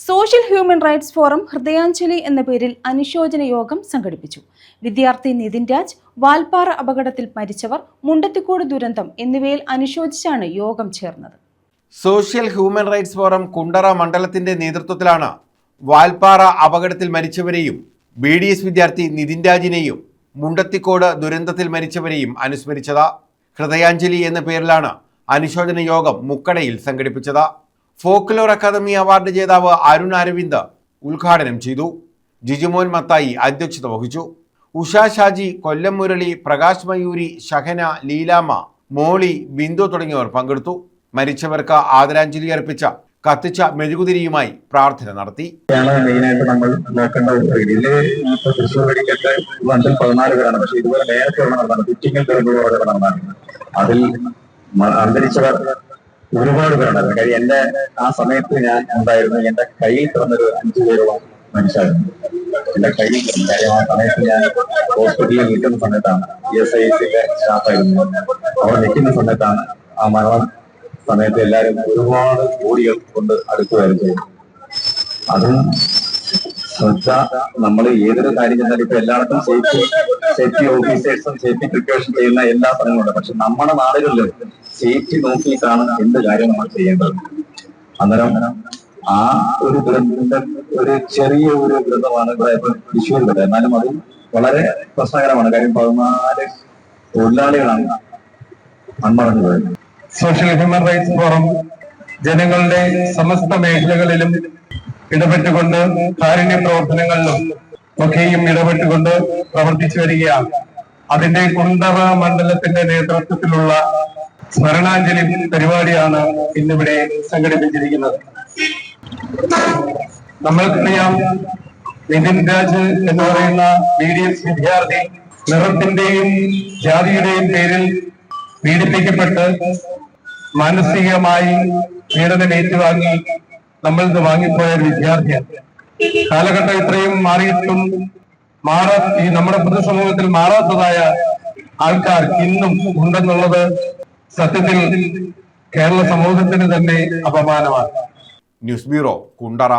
Social human rights forum ഹൃദയാഞ്ജലി എന്ന പേരിൽ അനുശോചന യോഗം സംഘടിപ്പിച്ചു. വിദ്യാർത്ഥി നിതിൻ രാജ്, വാൽപ്പാറ അപകടത്തിൽ മരിച്ചവർ, മുണ്ടത്തിക്കോട് ദുരന്തം എന്നിവയിൽ അനുശോചിച്ചാണ് യോഗം ചേർന്നത്. Social human rights forum Kundara മണ്ഡലത്തിന്റെ നേതൃത്വത്തിലാണ് വാൽപ്പാറ അപകടത്തിൽ മരിച്ചവരെയും BDS വിദ്യാർത്ഥി നിതിൻ രാജിനെയും മുണ്ടത്തിക്കോട് ദുരന്തത്തിൽ മരിച്ചവരെയും അനുസ്മരിച്ചത്. ഹൃദയാഞ്ജലി എന്ന പേരിലാണ് അനുശോചന യോഗം മുക്കടയിൽ സംഘടിപ്പിച്ചത്. ഫോക്ലോർ അക്കാദമി അവാർഡ് ജേതാവ് അരുൺ അരവിന്ദ് ഉദ്ഘാടനം ചെയ്തു. ജിജുമോൻ മത്തായി അധ്യക്ഷത വഹിച്ചു. ഉഷ ഷാജി, കൊല്ലം മുരളി, പ്രകാശ് മയൂരി, ഷഹന, ലീലാമ്മ, മോളി, ബിന്ദു തുടങ്ങിയവർ പങ്കെടുത്തു. മരിച്ചവർക്ക് ആദരാഞ്ജലി അർപ്പിച്ച കത്തിച്ച മെഴുകുതിരിയുമായി പ്രാർത്ഥന നടത്തി. മെയിനായിട്ട് നമ്മൾ നോക്കേണ്ട ഇതില് തൃശ്ശൂർ വെടിക്കെട്ട് 14 പേരാണ്. പക്ഷെ ഇതുപോലെ നേരത്തെ നടന്നാണ് കുറ്റിങ്ങൽ തെരുവുകളോടെ നടന്നാണ്. അതിൽ അന്തരിച്ചവർ ഒരുപാട് പേരുണ്ടായിരുന്നു. കാര്യം എന്റെ ആ സമയത്ത് ഞാൻ ഉണ്ടായിരുന്നു. എന്റെ കയ്യിൽ കിടന്നൊരു 5 പേരോളം മനുഷ്യരായിരുന്നു എന്റെ കയ്യിൽ. കാര്യം ആ സമയത്ത് ഞാൻ ഹോസ്പിറ്റലിൽ നിൽക്കുന്ന സമയത്താണ്, ESIS സ്റ്റാഫായിരുന്നു. അവിടെ നിൽക്കുന്ന സമയത്താണ് ആ മരണം സമയത്ത് എല്ലാവരും ഒരുപാട് കോടികൾ കൊണ്ട് അടുക്കുമായിരുന്നു. അതും ശ്രദ്ധ നമ്മൾ ഏതൊരു കാര്യം ചെന്നാലും ഇപ്പൊ എല്ലായിടത്തും സേഫ്റ്റി ഓഫീസേഴ്സും സേഫ്റ്റി പ്രിക്കോഷൻ ചെയ്യുന്ന എല്ലാ സ്ഥലങ്ങളുണ്ട്. പക്ഷെ നമ്മുടെ നാടുകളിൽ സേഫ്റ്റി നോക്കിയിട്ടാണ് എന്ത് കാര്യം നമ്മൾ ചെയ്യേണ്ടത്. അന്നേരം ആ ഒരു ദുരന്തത്തിന്റെ ഒരു ചെറിയ ഒരു ദുരന്തമാണ് ഇവിടെ ഇപ്പൊ തൃശ്ശൂരിലുള്ളത്. എന്നാലും അത് വളരെ പ്രശ്നകരമാണ്. കാര്യം 14 തൊഴിലാളികളാണ് മൺമറഞ്ഞു പോയത്. സോഷ്യൽ ഹ്യൂമൻ റൈറ്റ്സ് ഫോറം ജനങ്ങളുടെ സമസ്ത മേഖലകളിലും ഇടപെട്ടുകൊണ്ട് കാരുണ്യ പ്രവർത്തനങ്ങളിലും ഒക്കെയും ഇടപെട്ടുകൊണ്ട് പ്രവർത്തിച്ചു വരികയാണ്. അതിന്റെ കുണ്ടറ മണ്ഡലത്തിന്റെ നേതൃത്വത്തിലുള്ള സ്മരണാഞ്ജലി പരിപാടിയാണ് ഇന്നിവിടെ സംഘടിപ്പിച്ചിരിക്കുന്നത്. നമ്മൾക്കറിയാം, നിതിൻ രാജ് എന്ന് പറയുന്ന BDS വിദ്യാർത്ഥി നിറത്തിന്റെയും ജാതിയുടെയും പേരിൽ പീഡിപ്പിക്കപ്പെട്ട് മാനസികമായി പീഡനം ഏറ്റുവാങ്ങി നമ്മൾ ഇത് വാങ്ങിപ്പോയ ഒരു വിദ്യാർത്ഥിയാണ്. കാലഘട്ടം ഇത്രയും മാറിയിട്ടും ഈ നമ്മുടെ പൊതുസമൂഹത്തിൽ മാറാത്തതായ ആൾക്കാർ ഇന്നും ഉണ്ടെന്നുള്ളത് സത്യത്തിൽ കേരള സമൂഹത്തിന് തന്നെ അപമാനമാണ്. News bureau, Kundara.